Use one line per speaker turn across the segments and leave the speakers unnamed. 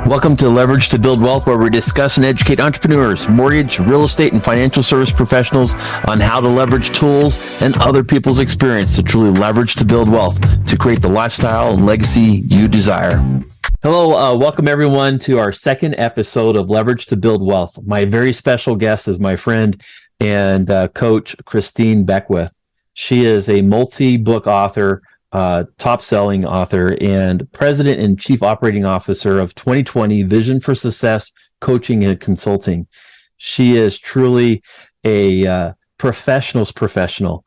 Welcome to Leverage to Build Wealth, where we discuss and educate entrepreneurs, mortgage, real estate, and financial service professionals on how to leverage tools and other people's experience to truly leverage to build wealth to create the lifestyle and legacy you desire. Hello, welcome everyone to our second episode of Leverage to Build Wealth. My very special guest is my friend and coach, Christine Beckwith. She is a multi-book author, top-selling author, and president and chief operating officer of 2020 Vision for Success Coaching and Consulting. She is truly a professional's professional.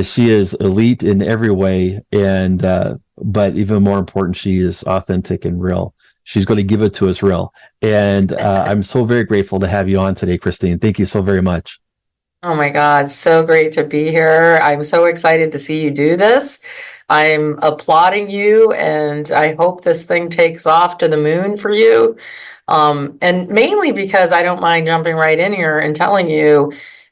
She is elite in every way, and but even more important, she is authentic and real. She's going to give it to us real. And I'm so very grateful to have you on today, Christine. Thank you so very much.
Oh my God, so great to be here. I'm so excited to see you do this. I'm applauding you, and I hope this thing takes off to the moon for you. And mainly because I don't mind jumping right in here and telling you,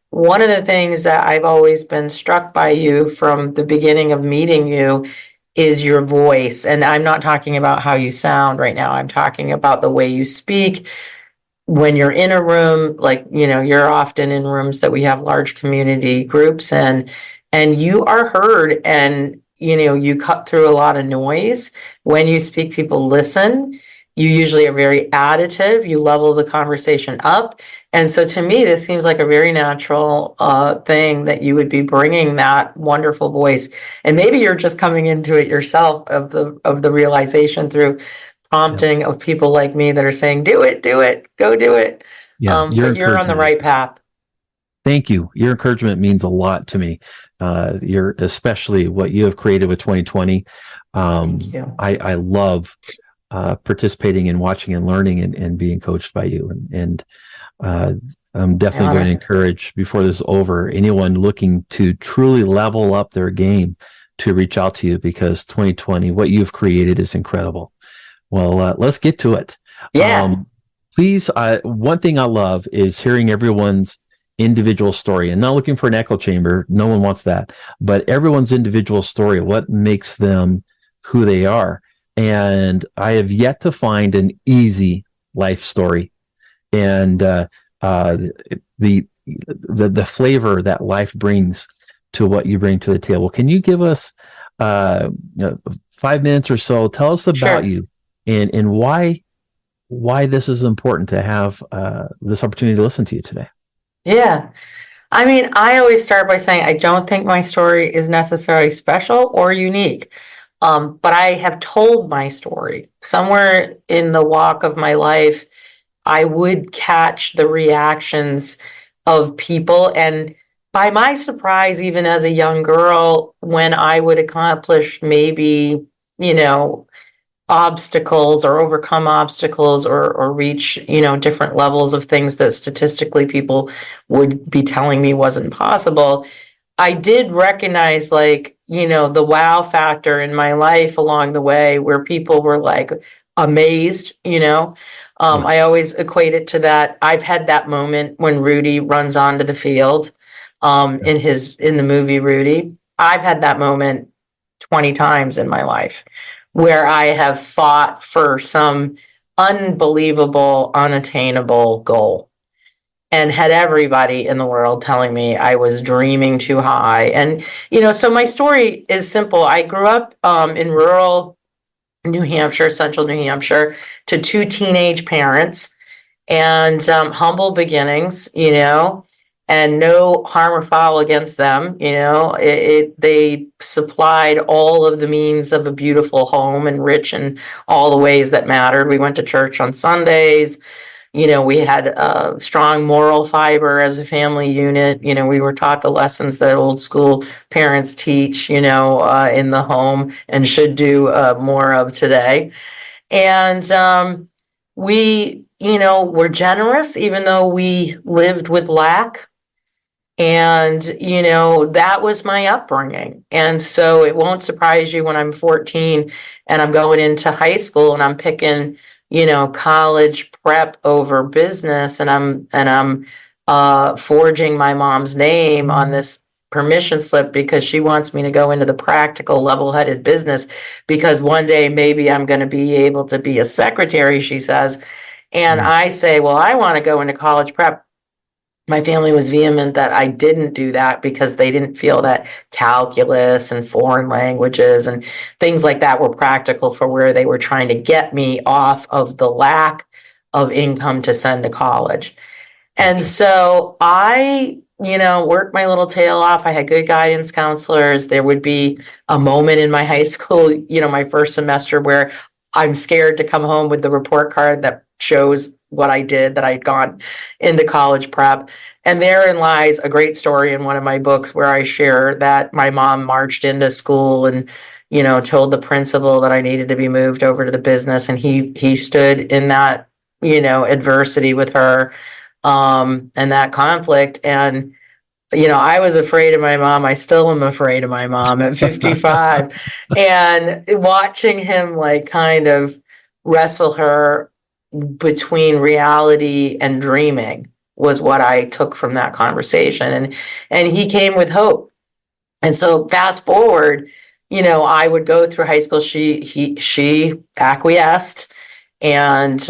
one of the things that I've always been struck by you from the beginning of meeting you is your voice. And I'm not talking about how you sound right now. I'm talking about the way you speak. When you're in a room, like, you're often in rooms that we have large community groups and you are heard, and, you cut through a lot of noise. When you speak, people listen. You usually are very additive. You level the conversation up. And so to me, this seems like a very natural thing that you would be bringing that wonderful voice. And maybe you're just coming into it yourself of the realization through prompting of people like me that are saying, do it, go do it.
Yeah,
but you're on the right path.
Thank you. Your encouragement means a lot to me. You're especially what you have created with 2020.
Thank you.
I love participating and watching and learning and being coached by you. And I'm definitely going to encourage, before this is over, anyone looking to truly level up their game to reach out to you, because 2020, what you've created is incredible. Well, let's get to it.
Yeah.
Please, one thing I love is hearing everyone's individual story, and not looking for an echo chamber. No one wants that, but everyone's individual story, what makes them who they are. And I have yet to find an easy life story, and the flavor that life brings to what you bring to the table. Can you give us 5 minutes or so? Tell us about you and why this is important to have this opportunity to listen to you today.
Yeah. I mean, I always start by saying I don't think my story is necessarily special or unique. But I have told my story. Somewhere in the walk of my life, I would catch the reactions of people. And by my surprise, even as a young girl, when I would accomplish maybe, obstacles or overcome obstacles or reach, different levels of things that statistically people would be telling me wasn't possible, I did recognize, the wow factor in my life along the way, where people were like amazed, I always equate it to that. I've had that moment when Rudy runs onto the field, in the movie Rudy. I've had that moment 20 times in my life, where I have fought for some unbelievable, unattainable goal, and had everybody in the world telling me I was dreaming too high. And, so my story is simple. I grew up in rural New Hampshire, central New Hampshire, to two teenage parents, and humble beginnings, and no harm or foul against them. They supplied all of the means of a beautiful home, and rich in all the ways that mattered. We went to church on Sundays. We had strong moral fiber as a family unit. We were taught the lessons that old school parents teach, in the home, and should do more of today. And we, were generous, even though we lived with lack. And, that was my upbringing. And so it won't surprise you when I'm 14 and I'm going into high school and I'm picking, college prep over business, and I'm forging my mom's name on this permission slip because she wants me to go into the practical, level-headed business because one day maybe I'm going to be able to be a secretary, she says. And I say, well, I want to go into college prep. My family was vehement that I didn't do that because they didn't feel that calculus and foreign languages and things like that were practical for where they were trying to get me off of the lack of income to send to college. And so I, worked my little tail off. I had good guidance counselors. There would be a moment in my high school, my first semester where I'm scared to come home with the report card that shows what I did, that I'd gone into college prep. And therein lies a great story in one of my books where I share that my mom marched into school and, told the principal that I needed to be moved over to the business. And he stood in that, adversity with her, and that conflict. And, I was afraid of my mom. I still am afraid of my mom at 55. And watching him like kind of wrestle her between reality and dreaming was what I took from that conversation. And he came with hope. And so fast forward, I would go through high school. She acquiesced, and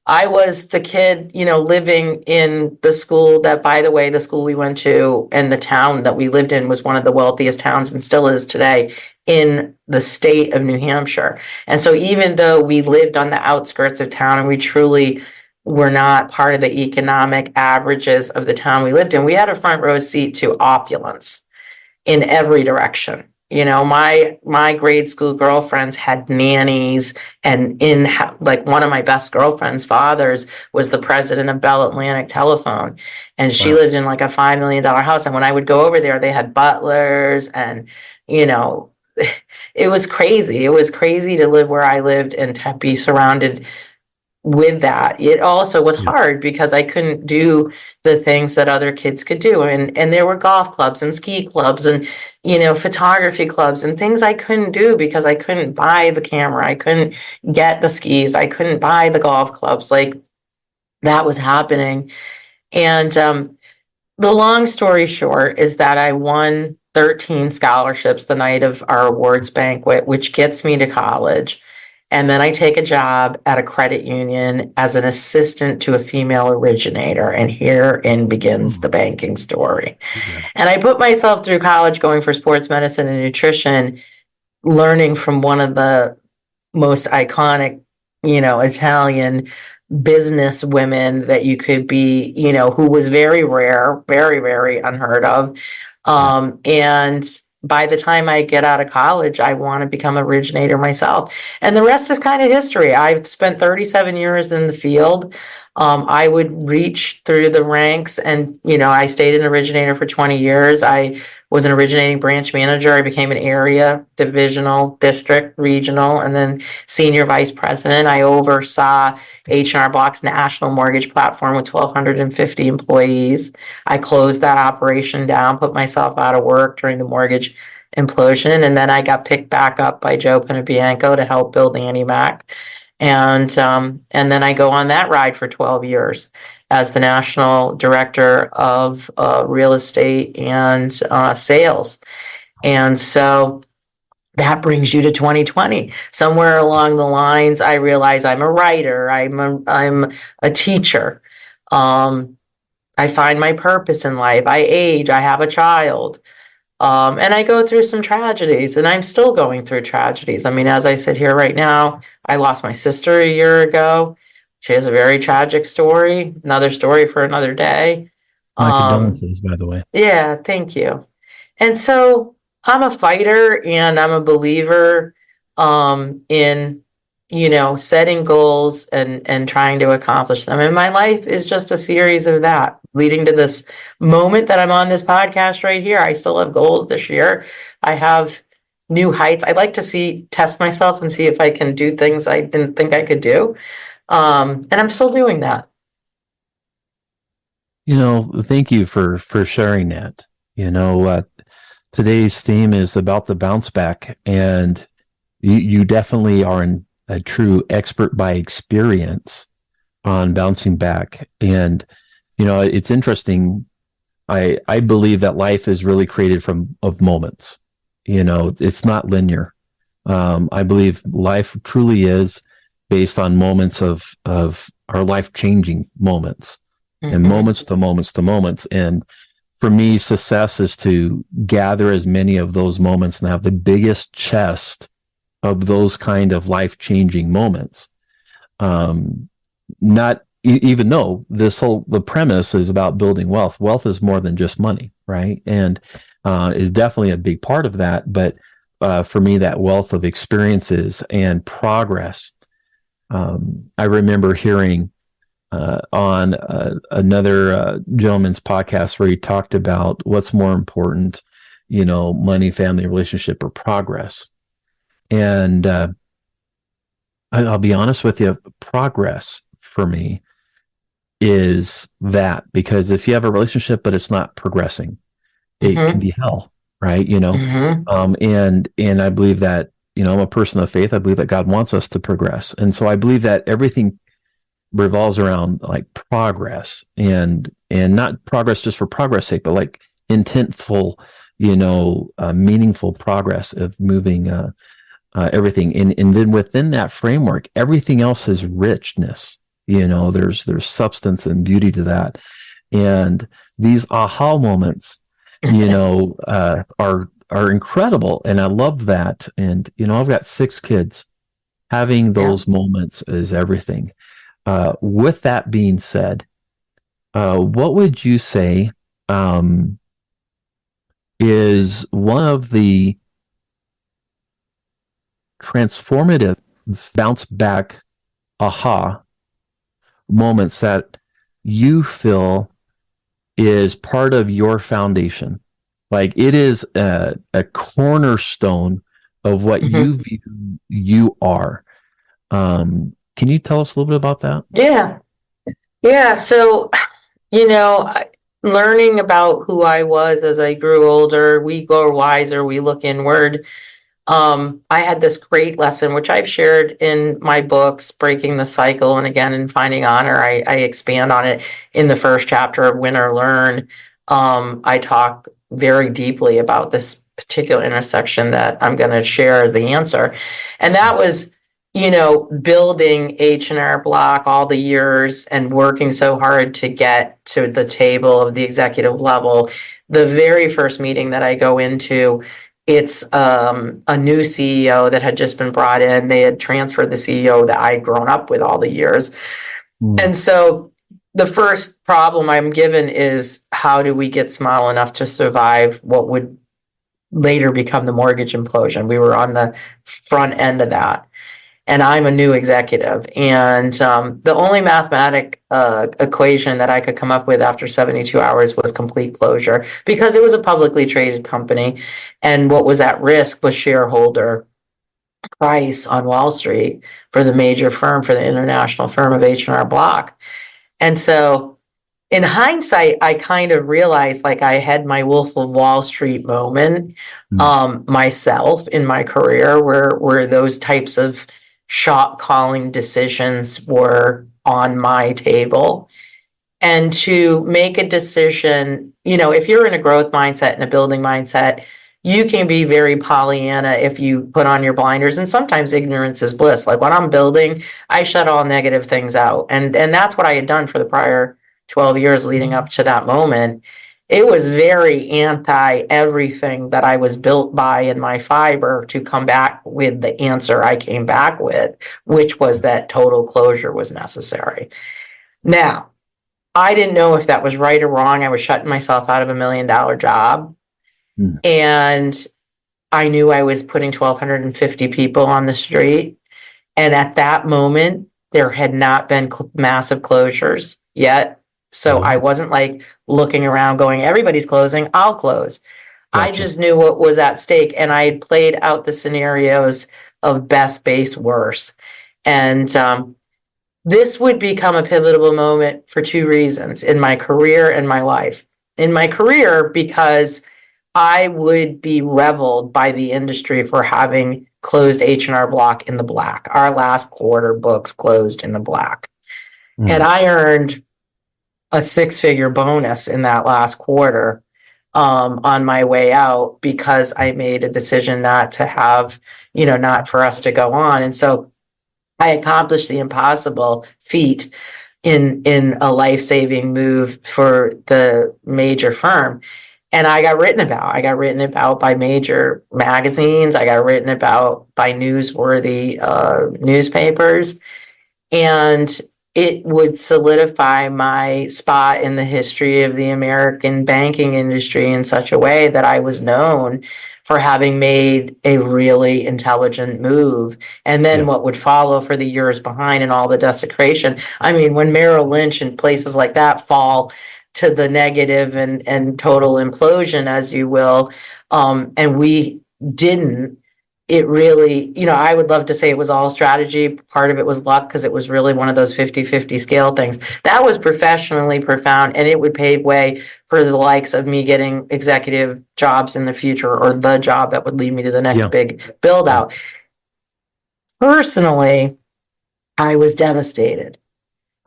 I was the kid, living in the school that, by the way, the school we went to and the town that we lived in was one of the wealthiest towns and still is today in the state of New Hampshire. And so even though we lived on the outskirts of town and we truly were not part of the economic averages of the town we lived in, we had a front row seat to opulence in every direction. My grade school girlfriends had nannies, and like one of my best girlfriends' fathers was the president of Bell Atlantic Telephone, and she lived in like a $5 million house. And when I would go over there, they had butlers, and it was crazy. It was crazy to live where I lived and to be surrounded with that. It also was hard because I couldn't do the things that other kids could do. And there were golf clubs and ski clubs and, photography clubs and things I couldn't do because I couldn't buy the camera. I couldn't get the skis. I couldn't buy the golf clubs. Like that was happening. And the long story short is that I won 13 scholarships the night of our awards banquet, which gets me to college. And then I take a job at a credit union as an assistant to a female originator. And herein begins the banking story. And I put myself through college going for sports medicine and nutrition, learning from one of the most iconic, Italian business women that you could be, who was very rare, very, very unheard of. And by the time I get out of college, I want to become an originator myself. And the rest is kind of history. I've spent 37 years in the field. I would reach through the ranks and, I stayed an originator for 20 years. I was an originating branch manager. I became an area, divisional, district, regional, and then senior vice president. I oversaw H&R Block's national mortgage platform with 1,250 employees. I closed that operation down, put myself out of work during the mortgage implosion, and then I got picked back up by Joe Pinabianco to help build Annie Mac. And then I go on that ride for 12 years as the national director of real estate and sales. And so that brings you to 2020. Somewhere along the lines, I realize I'm a writer. I'm a teacher. I find my purpose in life. I age. I have a child. And I go through some tragedies, and I'm still going through tragedies. I mean, as I sit here right now, I lost my sister a year ago. She has a very tragic story, another story for another day.
My condolences, by the way.
Yeah, thank you. And so I'm a fighter and I'm a believer in, setting goals and trying to accomplish them. And my life is just a series of that, leading to this moment that I'm on this podcast right here. I still have goals this year. I have new heights. I'd like to test myself and see if I can do things I didn't think I could do. And I'm still doing that.
Thank you for sharing that. Today's theme is about the bounce back, and you definitely are a true expert by experience on bouncing back. And, it's interesting. I believe that life is really created of moments. It's not linear. I believe life truly is based on moments of our life changing moments, and moments to moments to moments. And for me, success is to gather as many of those moments and have the biggest chest of those kind of life changing moments. Not even though the premise is about building wealth. Wealth is more than just money, right? And is definitely a big part of that. But for me, that wealth of experiences and progress. I remember hearing on another gentleman's podcast where he talked about what's more important, money, family, relationship, or progress. And I'll be honest with you, progress for me is that, because if you have a relationship but it's not progressing, it can be hell, right? And I believe that, I'm a person of faith. I believe that God wants us to progress. And so I believe that everything revolves around like progress, and not progress just for progress sake, but like intentful, meaningful progress of moving everything. And then within that framework, everything else is richness. There's substance and beauty to that. And these aha moments, are incredible. And I love that. And, I've got 6 kids. Having those moments is everything. With that being said, what would you say is one of the transformative bounce back aha moments that you feel is part of your foundation? Like it is a cornerstone of what you view you are. Can you tell us a little bit about that?
Yeah. So, learning about who I was as I grew older, we grow wiser, we look inward. I had this great lesson, which I've shared in my books, Breaking the Cycle, and again, in Finding Honor, I expand on it in the first chapter of Win or Learn. I talk very deeply about this particular intersection that I'm going to share as the answer. And that was, building H&R Block all the years and working so hard to get to the table of the executive level. The very first meeting that I go into, it's a new CEO that had just been brought in. They had transferred the CEO that I'd grown up with all the years. And so the first problem I'm given is, how do we get small enough to survive what would later become the mortgage implosion? We were on the front end of that. And I'm a new executive. And the only mathematic equation that I could come up with after 72 hours was complete closure, because it was a publicly traded company. And what was at risk was shareholder price on Wall Street for the major firm, for the international firm of H&R Block. And so in hindsight, I kind of realized like I had my Wolf of Wall Street moment myself in my career, where those types of shot calling decisions were on my table. And to make a decision, if you're in a growth mindset and a building mindset, you can be very Pollyanna if you put on your blinders, and sometimes ignorance is bliss. Like when I'm building, I shut all negative things out. And that's what I had done for the prior 12 years leading up to that moment. It was very anti everything that I was built by in my fiber to come back with the answer I came back with, which was that total closure was necessary. Now, I didn't know if that was right or wrong. I was shutting myself out of $1 million job. And I knew I was putting 1,250 people on the street. And at that moment, there had not been massive closures yet. So I wasn't like looking around going, everybody's closing, I'll close. Gotcha. I just knew what was at stake. And I had played out the scenarios of best, base, worst. And this would become a pivotal moment for 2 reasons in my career and my life. In my career, because I would be reveled by the industry for having closed H&R Block in the black. Our last quarter books closed in the black. And I earned a six-figure bonus in that last quarter on my way out because I made a decision not to have, not for us to go on. And so I accomplished the impossible feat in a life-saving move for the major firm. And I got written about. I got written about by major magazines. I got written about by newsworthy newspapers. And it would solidify my spot in the history of the American banking industry in such a way that I was known for having made a really intelligent move. And then what would follow for the years behind and all the desecration. I mean, when Merrill Lynch and places like that fall to the negative and total implosion, as you will, and we didn't, it really, I would love to say it was all strategy. Part of it was luck because it was really one of those 50-50 scale things. That was professionally profound, and it would pave way for the likes of me getting executive jobs in the future, or the job that would lead me to the next big build out. Personally, I was devastated.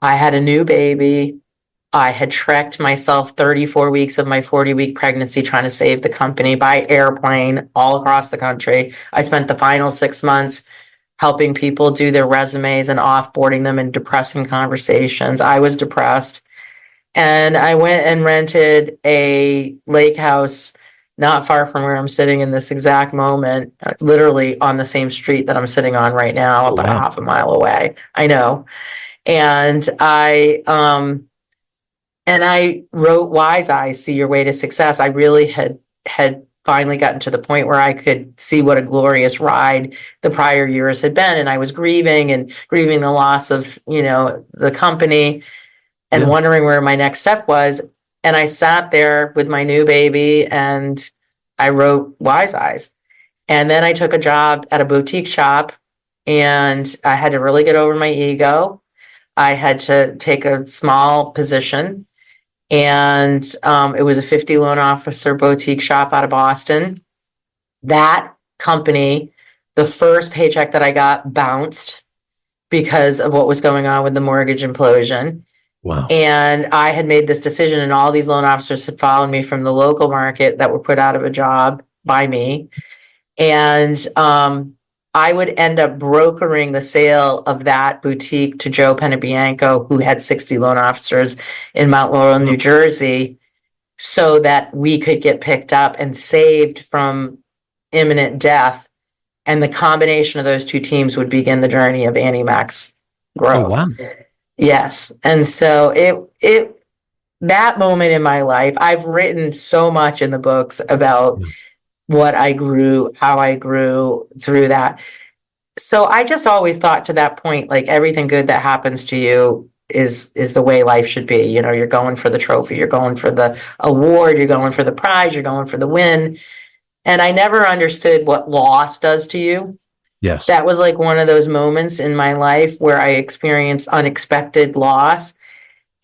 I had a new baby. I had trekked myself 34 weeks of my 40-week pregnancy trying to save the company by airplane all across the country. I spent the final 6 months helping people do their resumes and offboarding them in depressing conversations. I was depressed. And I went and rented a lake house not far from where I'm sitting in this exact moment, literally on the same street that I'm sitting on right now, about a half a mile away. I know. And I wrote Wise Eyes, See Your Way to Success. I really had finally gotten to the point where I could see what a glorious ride the prior years had been. And I was grieving the loss of, the company and wondering where my next step was. And I sat there with my new baby and I wrote Wise Eyes. And then I took a job at a boutique shop and I had to really get over my ego. I had to take a small position. And it was a 50 loan officer boutique shop out of Boston. That company, the first paycheck that I got bounced because of what was going on with the mortgage implosion.
Wow.
And I had made this decision, and all these loan officers had followed me from the local market that were put out of a job by me. And I would end up brokering the sale of that boutique to Joe Penabianco, who had 60 loan officers in Mount Laurel, New Jersey, so that we could get picked up and saved from imminent death. And the combination of those two teams would begin the journey of Annie Mac's growth.
Oh, wow.
Yes. And so that moment in my life, I've written so much in the books about what I grew, how I grew through that. So I just always thought to that point, like everything good that happens to you is the way life should be. You're going for the trophy, you're going for the award, you're going for the prize, you're going for the win. And I never understood what loss does to you.
Yes.
That was like one of those moments in my life where I experienced unexpected loss.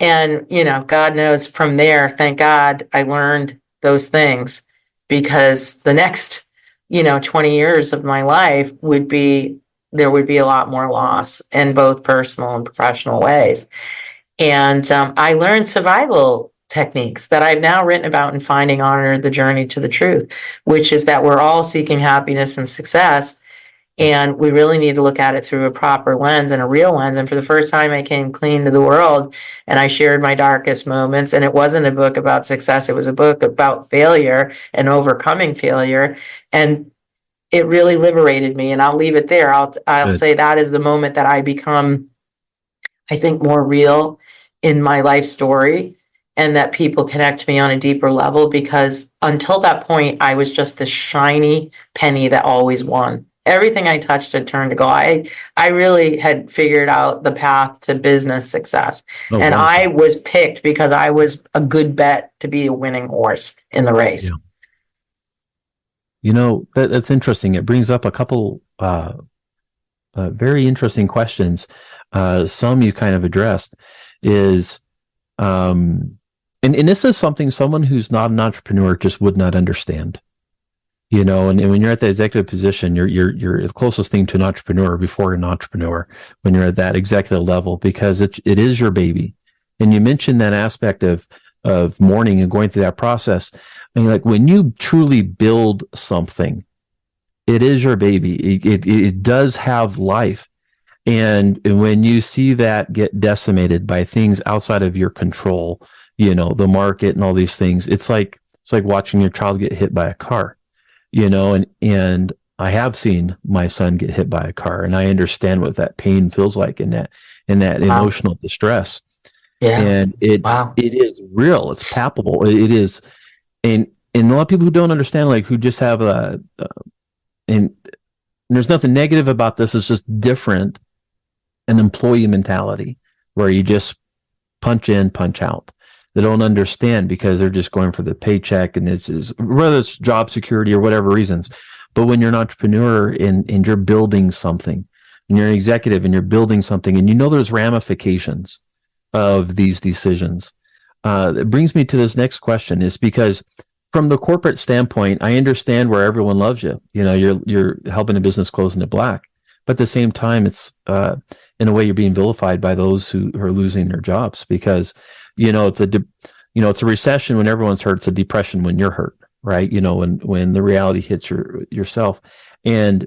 And, God knows from there, thank God I learned those things, because the next, 20 years of my life there would be a lot more loss in both personal and professional ways. And I learned survival techniques that I've now written about in Finding Honor, The Journey to the Truth, which is that we're all seeking happiness and success. And we really need to look at it through a proper lens and a real lens. And for the first time, I came clean to the world and I shared my darkest moments. And it wasn't a book about success. It was a book about failure and overcoming failure. And it really liberated me. And I'll leave it there. I'll say that is the moment that I become, I think, more real in my life story, and that people connect to me on a deeper level, because until that point, I was just the shiny penny that always won. Everything I touched had turned to gold. I really had figured out the path to business success. And wow. I was picked because I was a good bet to be a winning horse in the race.
Yeah. That's interesting. It brings up a couple very interesting questions. Some you kind of addressed is, and this is something someone who's not an entrepreneur just would not understand. And when you're at the executive position, you're the closest thing to an entrepreneur before an entrepreneur when you're at that executive level, because it is your baby. And you mentioned that aspect of mourning and going through that process. I mean, like when you truly build something, it is your baby. It does have life. And when you see that get decimated by things outside of your control, the market and all these things, it's like watching your child get hit by a car, and I have seen my son get hit by a car, and I understand what that pain feels like in that
Wow.
emotional distress.
Yeah.
And it
Wow.
it is real. It's palpable. It is, and a lot of people who don't understand, like who just have and there's nothing negative about this. It's just different, an employee mentality where you just punch in, punch out. They don't understand because they're just going for the paycheck, and this is whether it's job security or whatever reasons. But when you're an entrepreneur and you're building something, and you're an executive and you're building something, and there's ramifications of these decisions. It brings me to this next question, is because from the corporate standpoint, I understand where everyone loves you. You're helping a business close into black, but at the same time, it's in a way you're being vilified by those who are losing their jobs, because it's a recession when everyone's hurt. It's a depression when you're hurt, right? When the reality hits yourself. And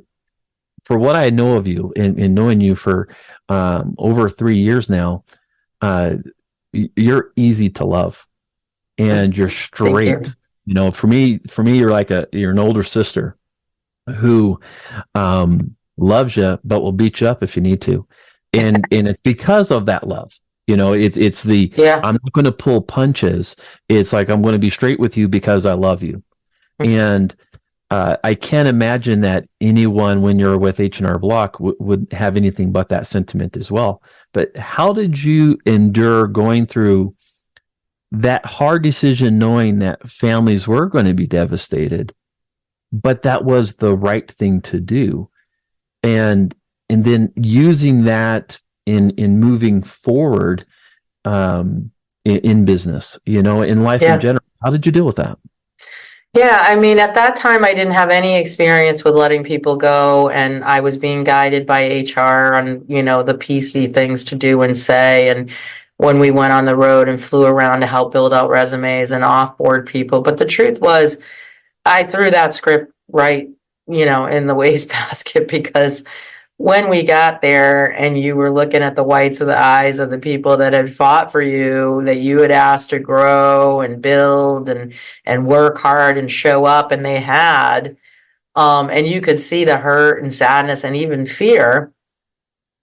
for what I know of you, and knowing you for over 3 years now, you're easy to love, and you're
Thank you.
straight. For me, you're an older sister who loves you, but will beat you up if you need to, and it's because of that love. It's the
Yeah.
I'm not going to pull punches. It's like I'm going to be straight with you because I love you,
Mm-hmm.
and I can't imagine that anyone, when you're with H&R Block, would have anything but that sentiment as well. But how did you endure going through that hard decision, knowing that families were going to be devastated, but that was the right thing to do, and then using that in moving forward in business, in life in
Yeah.
general? How did you deal with that?
Yeah, I mean, at that time, I didn't have any experience with letting people go, and I was being guided by HR on, the PC things to do and say. And when we went on the road and flew around to help build out resumes and offboard people. But the truth was, I threw that script right, in the wastebasket, because when we got there and you were looking at the whites of the eyes of the people that had fought for you, that you had asked to grow and build and work hard and show up, and they had, and you could see the hurt and sadness and even fear,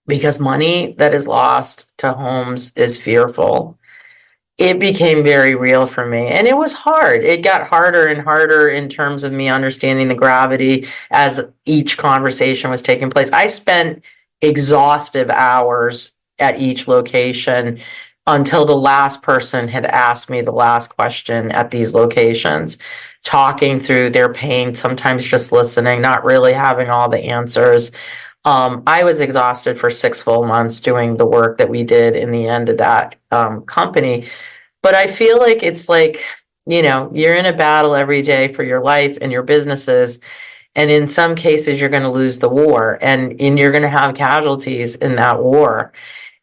because money that is lost to homes is fearful. It became very real for me, and it was hard. It got harder and harder in terms of me understanding the gravity as each conversation was taking place. I spent exhaustive hours at each location until the last person had asked me the last question at these locations, talking through their pain, sometimes just listening, not really having all the answers. I was exhausted for 6 full months doing the work that we did in the end of that company. But I feel like it's like, you're in a battle every day for your life and your businesses. And in some cases, you're going to lose the war, and you're going to have casualties in that war.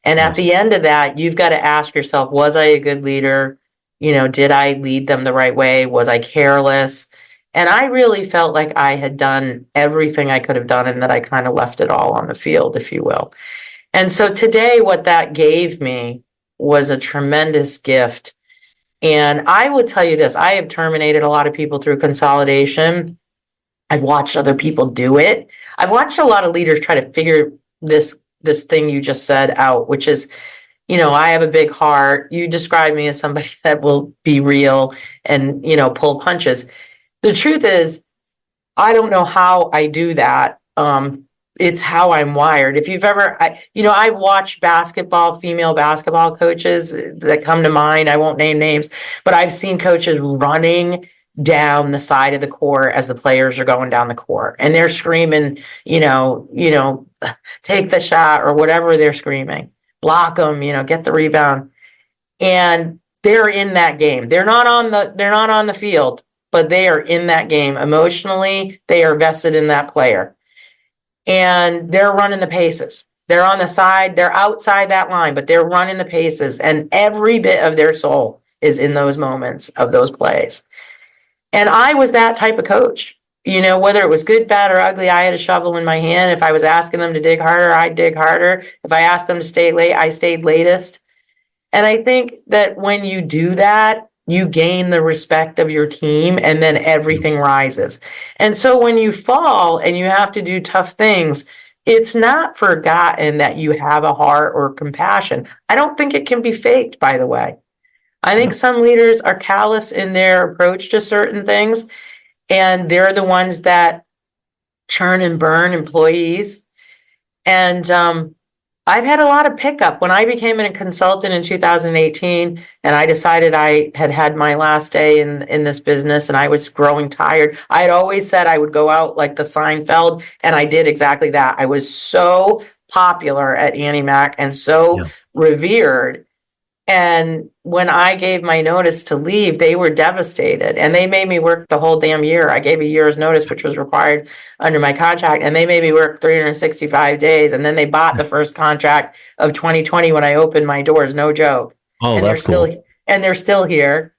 And at
Yes.
the end of that, you've got to ask yourself, was I a good leader? Did I lead them the right way? Was I careless? And I really felt like I had done everything I could have done, and that I kind of left it all on the field, if you will. And so today, what that gave me was a tremendous gift. And I would tell you this, I have terminated a lot of people through consolidation. I've watched other people do it. I've watched a lot of leaders try to figure this thing you just said out, which is, I have a big heart. You describe me as somebody that will be real and, pull punches. The truth is, I don't know how I do that. It's how I'm wired. If you've ever, I've watched female basketball coaches that come to mind. I won't name names, but I've seen coaches running down the side of the court as the players are going down the court, and they're screaming, take the shot or whatever they're screaming, block them, get the rebound. And they're in that game. They're not on the field, but they are in that game emotionally. They are vested in that player, and they're running the paces. They're on the side, they're outside that line, but they're running the paces, and every bit of their soul is in those moments of those plays. And I was that type of coach. Whether it was good, bad, or ugly, I had a shovel in my hand. If I was asking them to dig harder, I'd dig harder. If I asked them to stay late, I stayed latest. And I think that when you do that, you gain the respect of your team, and then everything rises. And so when you fall and you have to do tough things, it's not forgotten that you have a heart or compassion. I don't think it can be faked, by the way. I think some leaders are callous in their approach to certain things, and they're the ones that churn and burn employees. And I've had a lot of pickup. When I became a consultant in 2018, and I decided I had my last day in this business, and I was growing tired. I had always said I would go out like the Seinfeld, and I did exactly that. I was so popular at Annie Mac and so revered. And when I gave my notice to leave, they were devastated, and they made me work the whole damn year. I gave a year's notice, which was required under my contract, and they made me work 365 days. And then they bought the first contract of 2020 when I opened my doors. No joke.
Oh,
and
that's cool.
They're still here.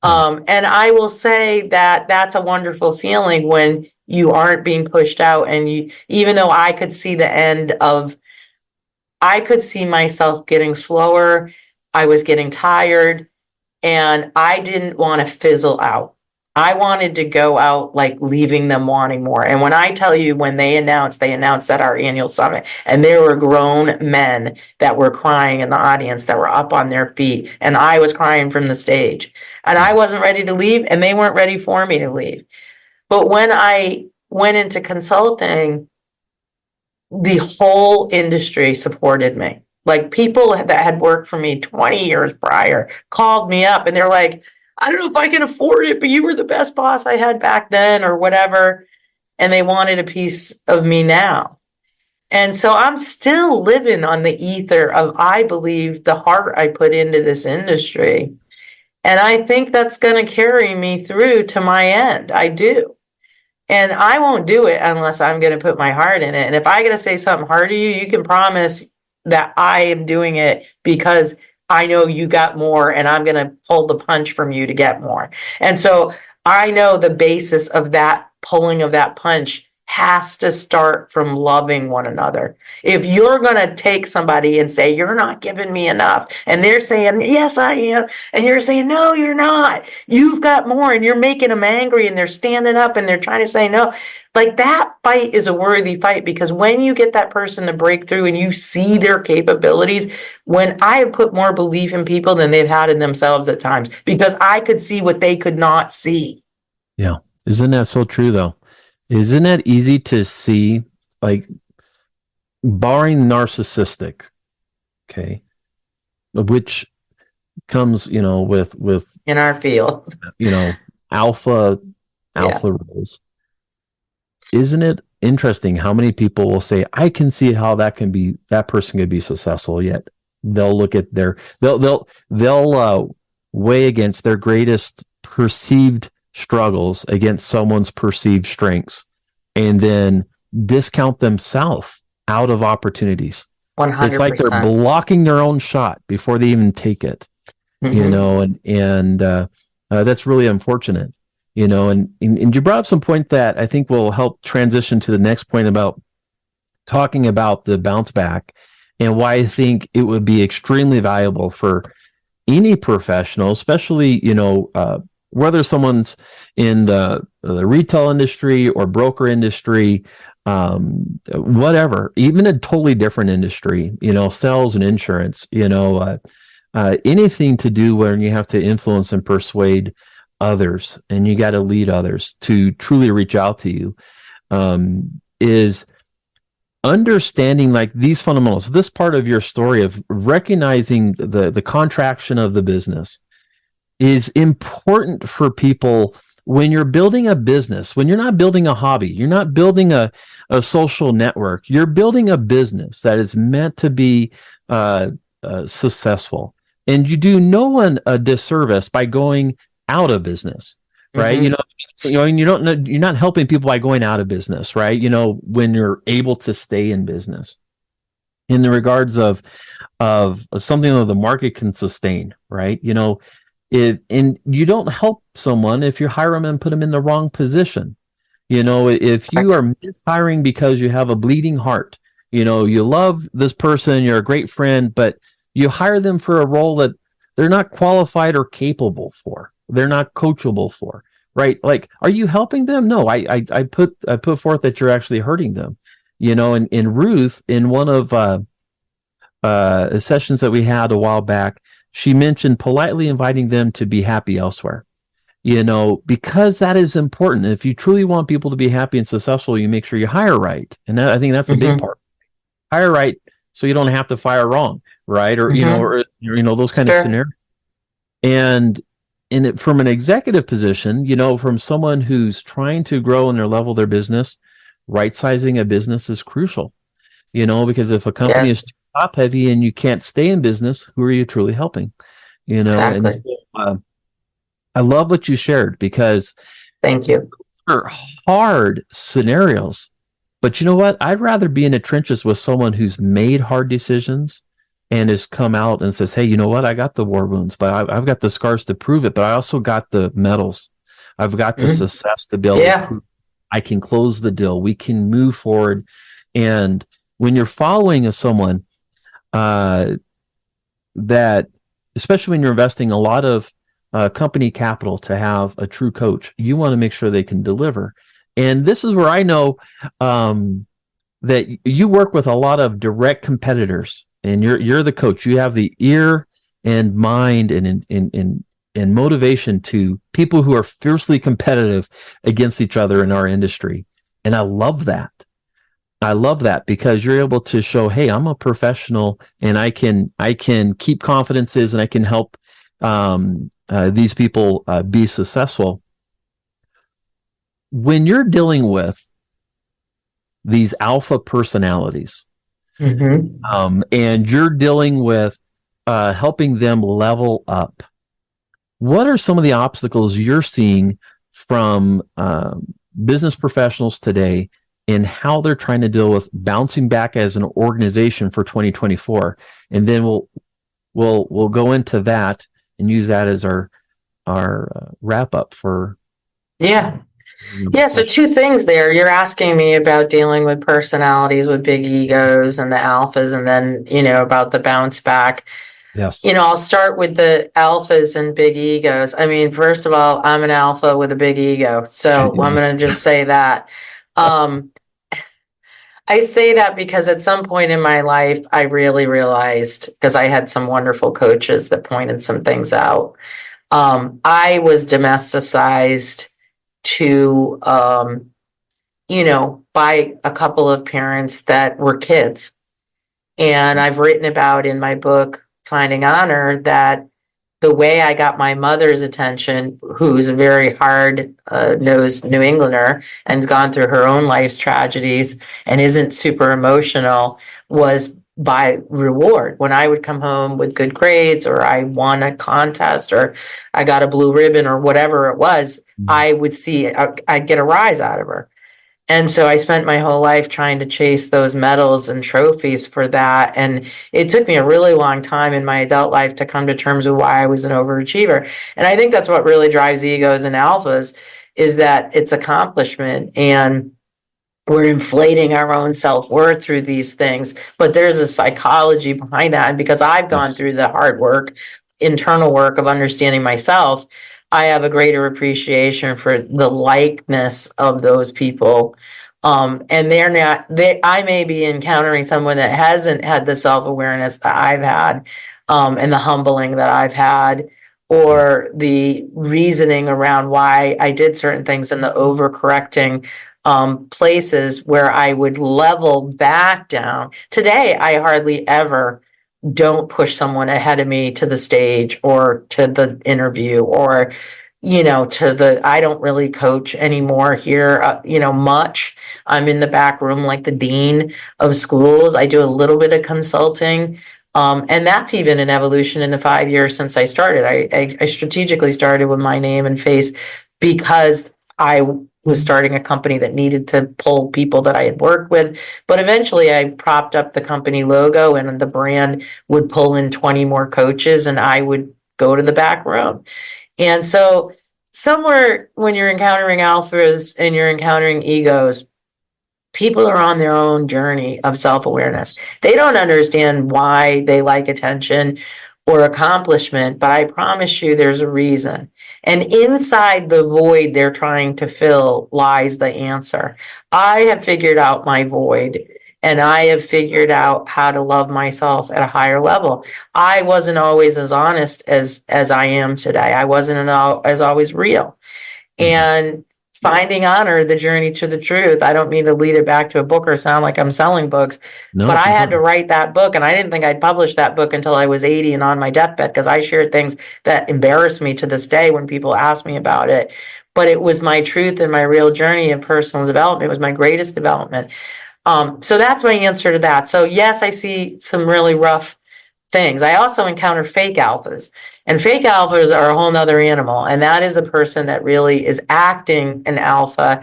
And I will say that that's a wonderful feeling when you aren't being pushed out, and even though I could see the end of, I could see myself getting slower. I was getting tired, and I didn't want to fizzle out. I wanted to go out like leaving them wanting more. And when I tell you, when they announced at our annual summit, and there were grown men that were crying in the audience, that were up on their feet, and I was crying from the stage, and I wasn't ready to leave, and they weren't ready for me to leave. But when I went into consulting, the whole industry supported me. Like, people that had worked for me 20 years prior called me up, and they're like, I don't know if I can afford it, but you were the best boss I had back then, or whatever. And they wanted a piece of me now. And so I'm still living on the ether of, I believe, the heart I put into this industry. And I think that's going to carry me through to my end. I do. And I won't do it unless I'm going to put my heart in it. And if I got to say something hard to you, you can promise that I am doing it because I know you got more, and I'm going to pull the punch from you to get more. And so I know the basis of that pulling of that punch has to start from loving one another. If you're going to take somebody and say, you're not giving me enough, and they're saying, yes, I am, and you're saying, no, you're not, you've got more, and you're making them angry, and they're standing up and they're trying to say no, like, that fight is a worthy fight. Because when you get that person to break through and you see their capabilities, when I have put more belief in people than they've had in themselves at times, because I could see what they could not see.
Yeah. Isn't that so true, though? Isn't that easy to see? Like, barring narcissistic, okay, which comes, with
in our field,
alpha roles. Isn't it interesting how many people will say, I can see how that person could be successful, yet they'll look at they'll weigh against their greatest perceived struggles against someone's perceived strengths, and then discount themselves out of opportunities.
100%.
It's like they're blocking their own shot before they even take it. And that's really unfortunate. And you brought up some point that I think will help transition to the next point about talking about the bounce back, and why I think it would be extremely valuable for any professional, especially, whether someone's in the retail industry or broker industry, whatever, even a totally different industry, sales and insurance, anything to do when you have to influence and persuade others, and you got to lead others to truly reach out to you, is understanding like these fundamentals. This part of your story of recognizing the contraction of the business is important for people when you're building a business, when you're not building a hobby, you're not building a social network, you're building a business that is meant to be successful. And you do no one a disservice by going out of business, right? And you're not helping people by going out of business, right? When you're able to stay in business. in the regards of something that the market can sustain, right? And you don't help someone if you hire them and put them in the wrong position. If you
Correct.
are mishiring because you have a bleeding heart, you love this person, you're a great friend, but you hire them for a role that they're not qualified or capable for. They're not coachable for, right? Like, are you helping them? No, I put forth that you're actually hurting them. And in Ruth, in one of sessions that we had a while back, she mentioned politely inviting them to be happy elsewhere. Because that is important. If you truly want people to be happy and successful, you make sure you hire right. And I think that's a big
Mm-hmm.
part. Hire right so you don't have to fire wrong, right? Or,
Mm-hmm.
those kind of
Sure.
scenarios. And from an executive position, from someone who's trying to grow and their level of their business, right sizing a business is crucial, because if a company is
Yes,
too top heavy and you can't stay in business, who are you truly helping? And
exactly.
so, I love what you shared because
Thank you.
they're hard scenarios. But you know what? I'd rather be in the trenches with someone who's made hard decisions and has come out and says, hey, you know what? I got the war wounds, but I've got the scars to prove it. But I also got the medals. I've got the
Mhm.
success to be able to
Yeah.
prove I can close the deal. We can move forward. And when you're following someone uh, that, especially when you're investing a lot of company capital to have a true coach, you want to make sure they can deliver. And this is where I know that you work with a lot of direct competitors, and you're the coach. You have the ear and mind and motivation to people who are fiercely competitive against each other in our industry. And I love that. I love that because you're able to show, hey, I'm a professional and I can keep confidences and I can help these people be successful. When you're dealing with these alpha personalities,
Mm-hmm.
and you're dealing with helping them level up, what are some of the obstacles you're seeing from business professionals today in how they're trying to deal with bouncing back as an organization for 2024? And then we'll go into that and use that as our wrap up for
Yeah.
the
Yeah. So
session.
two things there. You're asking me about dealing with personalities with big egos and the alphas, and then, about the bounce back.
Yes.
I'll start with the alphas and big egos. I mean, first of all, I'm an alpha with a big ego. So I'm
Yes.
going to just say that. Um, I say that because at some point in my life, I really realized, because I had some wonderful coaches that pointed some things out. I was domesticized to, by a couple of parents that were kids. And I've written about in my book, Finding Honor, that the way I got my mother's attention, who's a very hard nosed New Englander and's gone through her own life's tragedies and isn't super emotional, was by reward. When I would come home with good grades, or I won a contest, or I got a blue ribbon, or whatever it was, I would see, I'd get a rise out of her. And so I spent my whole life trying to chase those medals and trophies for that. And it took me a really long time in my adult life to come to terms with why I was an overachiever. And I think that's what really drives egos and alphas, is that it's accomplishment, and we're inflating our own self-worth through these things. But there's a psychology behind that. And because I've gone
Yes.
through the hard work, internal work of understanding myself, I have a greater appreciation for the likeness of those people. And I may be encountering someone that hasn't had the self-awareness that I've had, and the humbling that I've had, or the reasoning around why I did certain things, and the overcorrecting places where I would level back down. Today, I hardly ever don't push someone ahead of me to the stage or to the interview, or I don't really coach anymore here, much. I'm in the back room like the dean of schools. I do a little bit of consulting. And that's even an evolution in the 5 years since I started. I strategically started with my name and face because I was starting a company that needed to pull people that I had worked with. But eventually I propped up the company logo, and the brand would pull in 20 more coaches, and I would go to the back room. And so somewhere when you're encountering alphas and you're encountering egos, people are on their own journey of self-awareness. They don't understand why they like attention or accomplishment, but I promise you there's a reason. And inside the void they're trying to fill lies the answer. I have figured out my void, and I have figured out how to love myself at a higher level. I wasn't always as honest as I am today. I wasn't as always real. And finding honor, the journey to the truth. I don't mean to lead it back to a book or sound like I'm selling books, but I had to write that book, and I didn't think I'd publish that book until I was 80 and on my deathbed, because I shared things that embarrass me to this day when people ask me about it. But it was my truth and my real journey of personal development. It was my greatest development. So that's my answer to that. So yes, I see some really rough things. I also encounter fake alphas, and fake alphas are a whole nother animal. And that is a person that really is acting an alpha,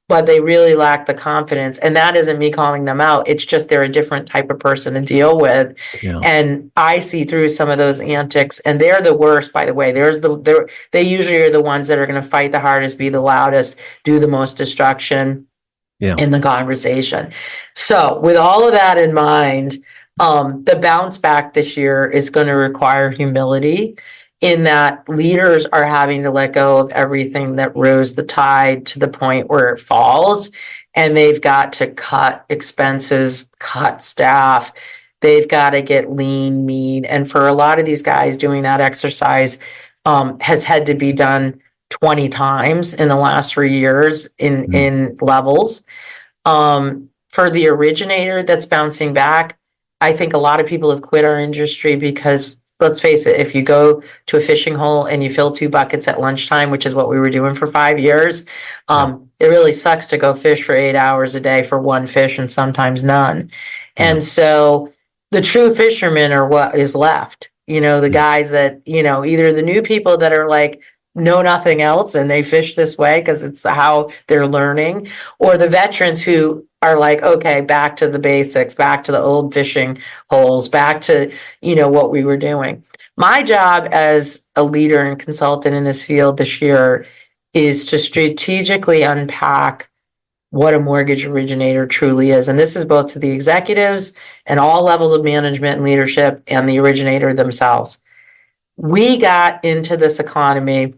but they really lack the confidence. And that isn't me calling them out. It's just they're a different type of person to deal with.
Yeah.
And I see through some of those antics, and they're the worst, by the way. They usually are the ones that are going to fight the hardest, be the loudest, do the most destruction in the conversation. So with all of that in mind, the bounce back this year is going to require humility, in that leaders are having to let go of everything that rose the tide to the point where it falls, and they've got to cut expenses, cut staff. They've got to get lean, mean. And for a lot of these guys, doing that exercise has had to be done 20 times in the last 3 years in levels. For the originator that's bouncing back, I think a lot of people have quit our industry because, let's face it, if you go to a fishing hole and you fill 2 buckets at lunchtime, which is what we were doing for 5 years, it really sucks to go fish for 8 hours a day for one fish and sometimes none. And so the true fishermen are what is left. The guys that, either the new people that are like, know nothing else and they fish this way because it's how they're learning, or the veterans who are like, okay, back to the basics, back to the old fishing holes, back to, what we were doing. My job as a leader and consultant in this field this year is to strategically unpack what a mortgage originator truly is. And this is both to the executives and all levels of management and leadership and the originator themselves. We got into this economy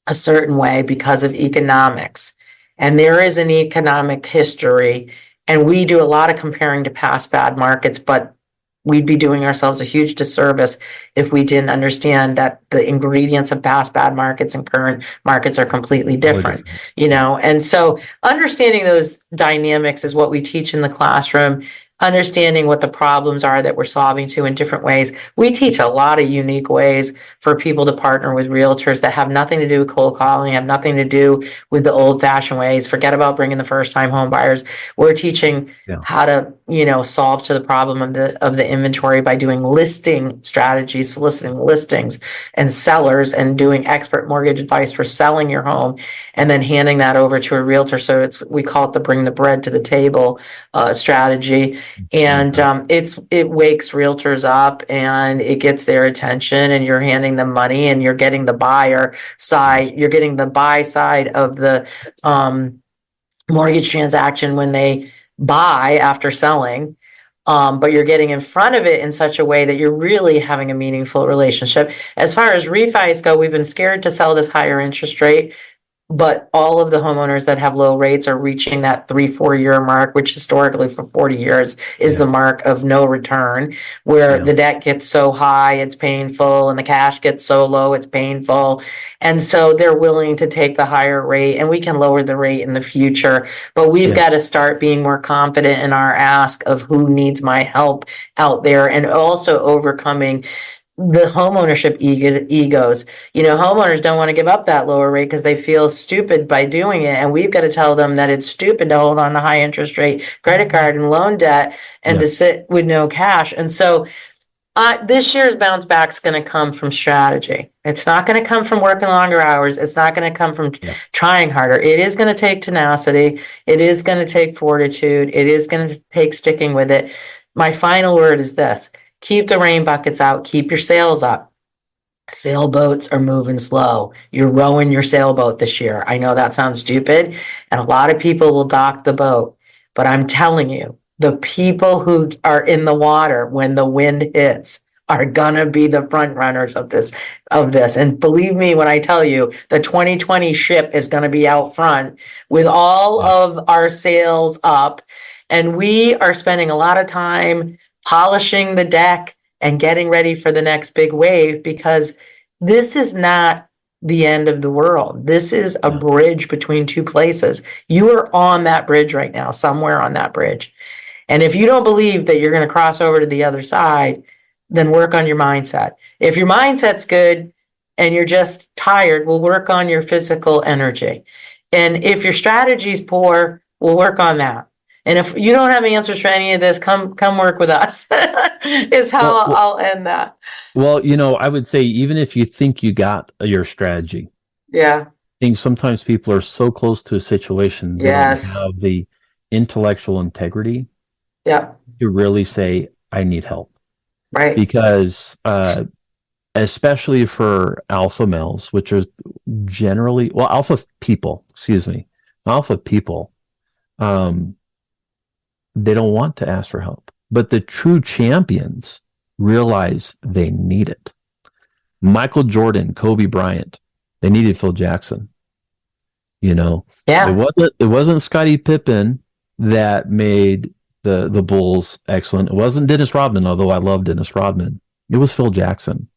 a certain way because of economics. And there is an economic history, and we do a lot of comparing to past bad markets, but we'd be doing ourselves a huge disservice if we didn't understand that the ingredients of past bad markets and current markets are completely different, And so understanding those dynamics is what we teach in the classroom. Understanding what the problems are that we're solving to in different ways. We teach a lot of unique ways for people to partner with realtors that have nothing to do with cold calling, have nothing to do with the old fashioned ways. Forget about bringing the first time home buyers. We're teaching how to, solve to the problem of the inventory by doing listing strategies, soliciting listings and sellers, and doing expert mortgage advice for selling your home, and then handing that over to a realtor. So we call it the bring the bread to the table strategy. And it wakes realtors up, and it gets their attention, and you're handing them money, and you're getting the buyer side, you're getting the buy side of the mortgage transaction when they buy after selling. But you're getting in front of it in such a way that you're really having a meaningful relationship. As far as refis go, we've been scared to sell this higher interest rate, but all of the homeowners that have low rates are reaching that 3-4 year mark, which historically for 40 years is the mark of no return, where the debt gets so high, it's painful, and the cash gets so low, it's painful. And so they're willing to take the higher rate, and we can lower the rate in the future, but we've got to start being more confident in our ask of who needs my help out there, and also overcoming the homeownership egos. Homeowners don't want to give up that lower rate because they feel stupid by doing it. And we've got to tell them that it's stupid to hold on to high interest rate credit card and loan debt and to sit with no cash. And so This year's bounce back is going to come from strategy. It's not going to come from working longer hours. It's not going to come from trying harder. It is going to take tenacity. It is going to take fortitude. It is going to take sticking with it. My final word is this: keep the rain buckets out. Keep your sails up. Sailboats are moving slow. You're rowing your sailboat this year. I know that sounds stupid, and a lot of people will dock the boat, but I'm telling you, the people who are in the water when the wind hits are gonna be the front runners of this. And believe me when I tell you, the 2020 ship is gonna be out front with all of our sails up. And we are spending a lot of time polishing the deck and getting ready for the next big wave, because this is not the end of the world. This is a bridge between two places. You are on that bridge right now, somewhere on that bridge. And if you don't believe that you're going to cross over to the other side, then work on your mindset. If your mindset's good and you're just tired, we'll work on your physical energy. And if your strategy's poor, we'll work on that. And if you don't have answers for any of this, come work with us. Is how I'll end that.
Well, I would say, even if you think you got your strategy,
I
think sometimes people are so close to a situation, they don't have the intellectual integrity to really say, I need help.
Right.
Because especially for alpha males, which are generally, alpha people, they don't want to ask for help. But the true champions realize they need it. Michael Jordan, Kobe Bryant, they needed Phil Jackson. It wasn't Scottie Pippen that made the Bulls excellent. It wasn't Dennis Rodman, although I love Dennis Rodman. It was Phil Jackson.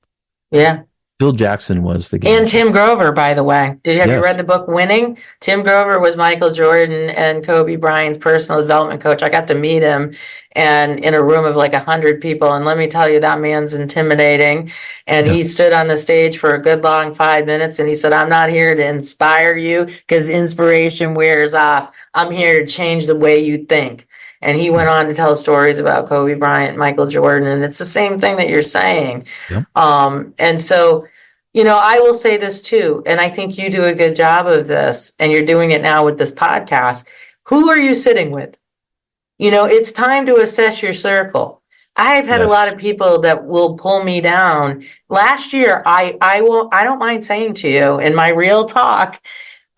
Yeah.
Phil Jackson was the game.
And Tim Grover, by the way. Have you read the book Winning? Tim Grover was Michael Jordan and Kobe Bryant's personal development coach. I got to meet him and in a room of like 100 people. And let me tell you, that man's intimidating. And he stood on the stage for a good long 5 minutes and he said, I'm not here to inspire you because inspiration wears off. I'm here to change the way you think. And he went on to tell stories about Kobe Bryant, Michael Jordan, and it's the same thing that you're saying.
Yep.
And so, I will say this too, and I think you do a good job of this, and you're doing it now with this podcast. Who are you sitting with? It's time to assess your circle. I've had a lot of people that will pull me down. Last year, I don't mind saying to you in my real talk,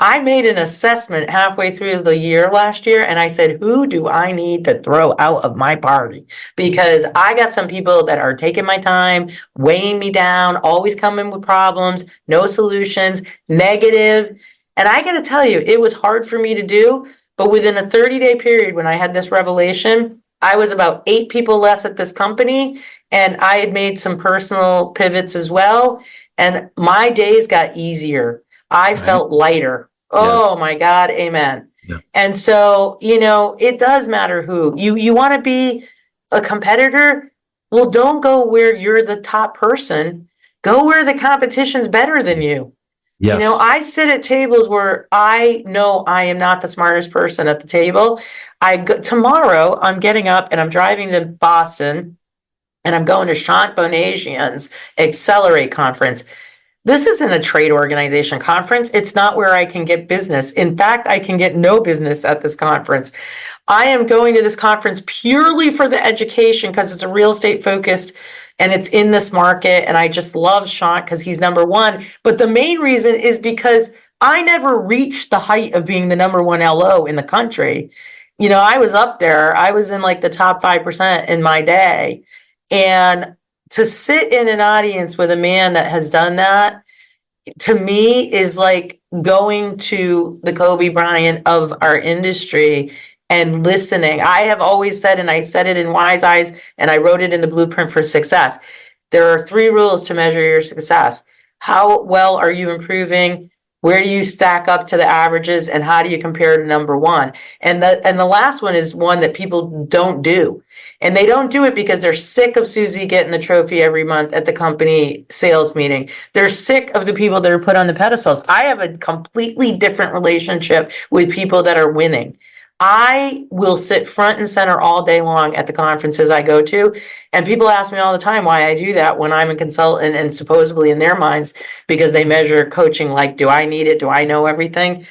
I made an assessment halfway through the year last year, and I said, who do I need to throw out of my party? Because I got some people that are taking my time, weighing me down, always coming with problems, no solutions, negative. And I got to tell you, it was hard for me to do, but within a 30-day period when I had this revelation, I was about 8 people less at this company, and I had made some personal pivots as well, and my days got easier. I felt lighter. Oh my God. Amen. Yeah. And so, it does matter who you want to be a competitor. Well, don't go where you're the top person. Go where the competition's better than you. Yes. I sit at tables where I know I am not the smartest person at the table. Tomorrow I'm getting up and I'm driving to Boston and I'm going to Shant Bonasian's Accelerate conference. This isn't a trade organization conference. It's not where I can get business. In fact, I can get no business at this conference. I am going to this conference purely for the education because it's a real estate focused and it's in this market. And I just love Sean because he's number one. But the main reason is because I never reached the height of being the number one LO in the country. I was up there. I was in like the top 5% in my day. And to sit in an audience with a man that has done that, to me, is like going to the Kobe Bryant of our industry and listening. I have always said, and I said it in Wise Eyes, and I wrote it in the Blueprint for Success. There are 3 rules to measure your success. How well are you improving? Where do you stack up to the averages? And how do you compare to number one? And the last one is one that people don't do. And they don't do it because they're sick of Susie getting the trophy every month at the company sales meeting. They're sick of the people that are put on the pedestals. I have a completely different relationship with people that are winning. I will sit front and center all day long at the conferences I go to. And people ask me all the time why I do that when I'm a consultant, and supposedly in their minds, because they measure coaching like, do I need it? Do I know everything?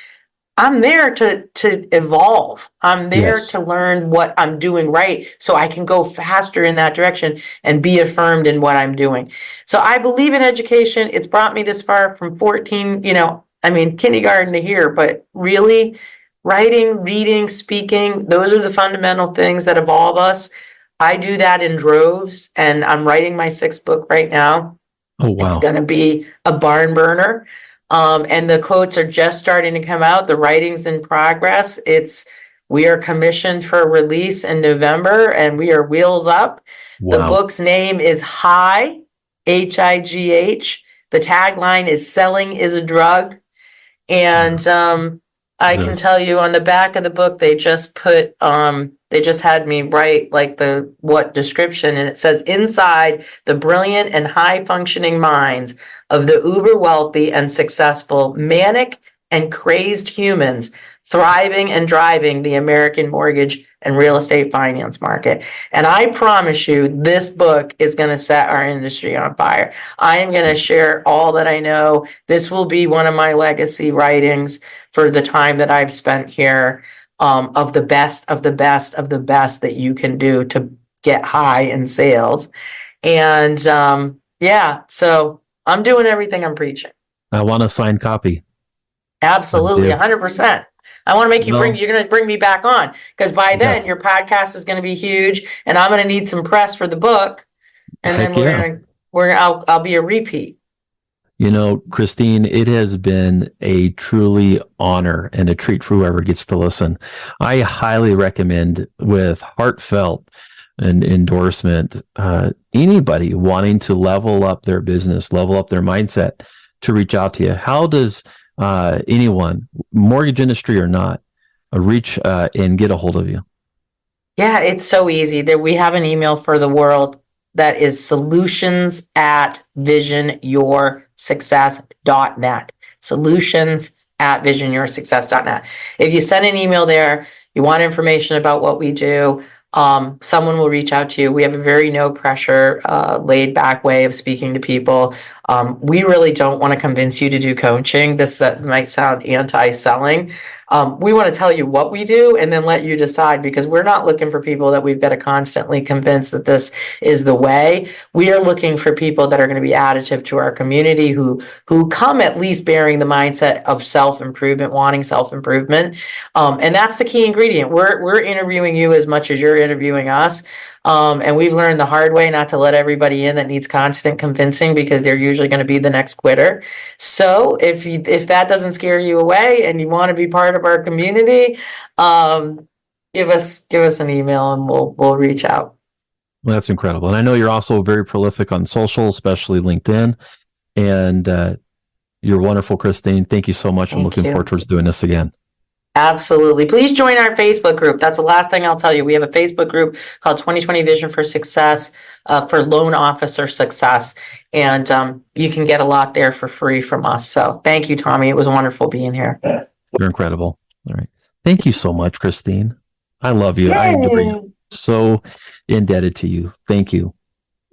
I'm there to evolve. I'm there
Yes.
to learn what I'm doing right so I can go faster in that direction and be affirmed in what I'm doing. So I believe in education. It's brought me this far from 14, kindergarten to here, but really writing, reading, speaking, those are the fundamental things that evolve us. I do that in droves, and I'm writing my 6th book right now.
Oh,
It's
wow.
going to be a barn burner. And the quotes are just starting to come out. The writing's in progress. We are commissioned for release in November, and we are wheels up. The
Wow.
book's name is High, High. The tagline is Selling is a Drug. And I can
Yes.
tell you on the back of the book, they just had me write like the what description, and it says, inside the brilliant and high functioning minds of the uber wealthy and successful, manic and crazed humans thriving and driving the American mortgage and real estate finance market. And I promise you, this book is going to set our industry on fire. I am going to share all that I know. This will be one of my legacy writings for the time that I've spent here, of the best of the best of the best that you can do to get high in sales. And so I'm doing everything I'm preaching.
I want a signed copy.
Absolutely, 100%. I want to make you're going to bring me back on, because by then
Yes.
your podcast is going to be huge, and I'm going to need some press for the book, and
Heck
then
yeah.
I'll be a repeat.
Christine, it has been a truly honor and a treat for whoever gets to listen. I highly recommend, with heartfelt and endorsement, anybody wanting to level up their business, level up their mindset, to reach out to you. How does anyone, mortgage industry or not, reach and get a hold of you?
Yeah, it's so easy. We have an email for the world that is solutions@visionyoursuccess.net. Solutions@visionyoursuccess.net. If you send an email there, you want information about what we do, someone will reach out to you. We have a very no pressure, laid back way of speaking to people. We really don't want to convince you to do coaching. This might sound anti-selling. We want to tell you what we do and then let you decide, because we're not looking for people that we've got to constantly convince that this is the way. We are looking for people that are going to be additive to our community, who come at least bearing the mindset of self-improvement, wanting self-improvement. And that's the key ingredient. We're interviewing you as much as you're interviewing us. And we've learned the hard way not to let everybody in that needs constant convincing, because they're usually going to be the next quitter. So if that doesn't scare you away and you want to be part of our community, give us an email and we'll reach out.
Well, that's incredible. And I know you're also very prolific on social, especially LinkedIn. And you're wonderful, Christine. Thank you so much. I'm looking forward towards doing this again.
Absolutely. Please join our Facebook group. That's the last thing I'll tell you. We have a Facebook group called 2020 Vision for Success, for loan officer success. And you can get a lot there for free from us. So thank you, Tommy. It was wonderful being here.
You're incredible. All right. Thank you so much, Christine. I love you.
Yay.
I adore you. So indebted to you. Thank you.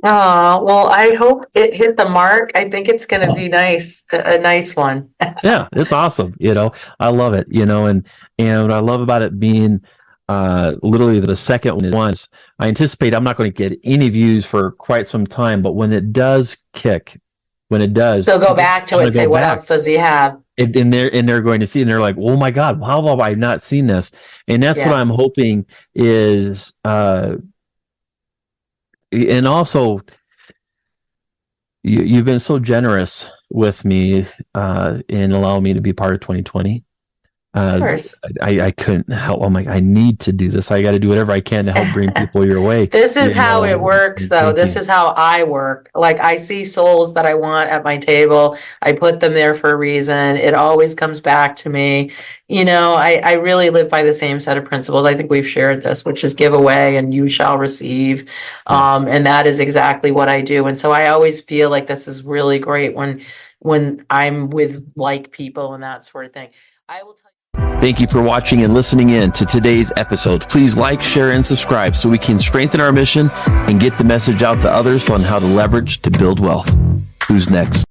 Oh, well, I hope it hit the mark. I think it's going to be nice, a nice one.
Yeah, it's awesome. I love it, and what I love about it being literally the second one is, I anticipate I'm not going to get any views for quite some time, but when it does kick,
So go back to it and say, what else does he have?
And they're going to see, and they're like, oh my God, how have I not seen this? And that's what I'm hoping is, and also, you've been so generous with me in allowing me to be part of 2020.
Of course.
I couldn't help. I'm like, I need to do this. I got to do whatever I can to help bring people your way.
This is how it works, though. This is how I work. Like, I see souls that I want at my table. I put them there for a reason. It always comes back to me. I really live by the same set of principles. I think we've shared this, which is give away and you shall receive. Yes. And that is exactly what I do. And so I always feel like this is really great when I'm with like people and that sort of thing. I will tell you.
Thank you for watching and listening in to today's episode. Please like, share, and subscribe so we can strengthen our mission and get the message out to others on how to leverage to build wealth. Who's next?